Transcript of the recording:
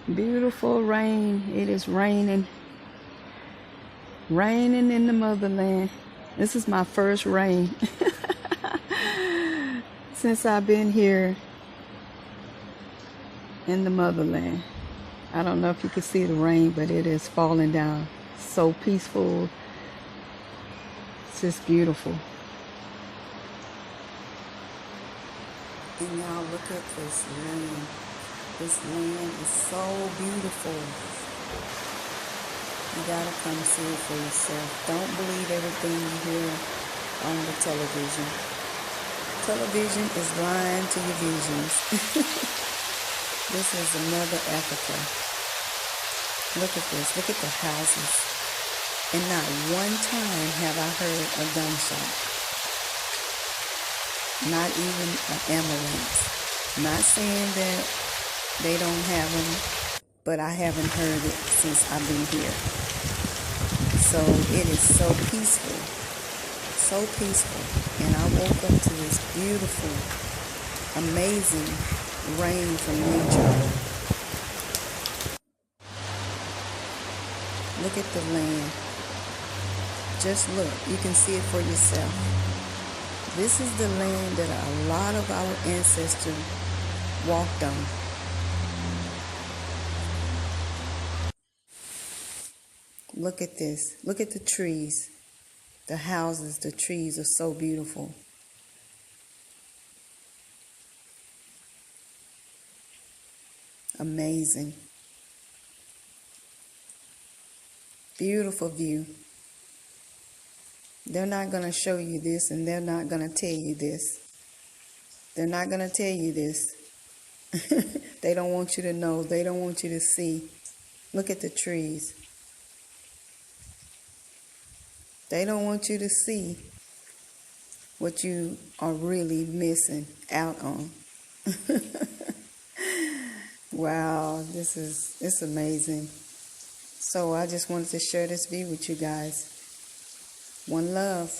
Beautiful rain. It is raining. Raining in the motherland. This is my first rain since I've been here in the motherland. I don't know if you can see the rain, but it is falling down. So peaceful. It's just beautiful. And y'all look at this land. This land is so beautiful. You gotta come see it for yourself. Don't believe everything you hear on the television. Television is lying to your visions. This is another Africa. Look at this. Look at the houses. And not one time have I heard a gunshot. Not even an ambulance. Not saying that they don't have them, but I haven't heard it since I've been here. So it is so peaceful. So peaceful. And I woke up to this beautiful, amazing rain from nature. Look at the land. Just look. You can see it for yourself. This is the land that a lot of our ancestors walked on. Look at this. Look at the trees. The houses, the trees are so beautiful. Amazing. Beautiful view. They're not going to show you this, and they're not going to tell you this. They're not going to tell you this. They don't want you to know. They don't want you to see. Look at the trees. They don't want you to see what you are really missing out on. Wow, it's amazing. So I just wanted to share this view with you guys. One love.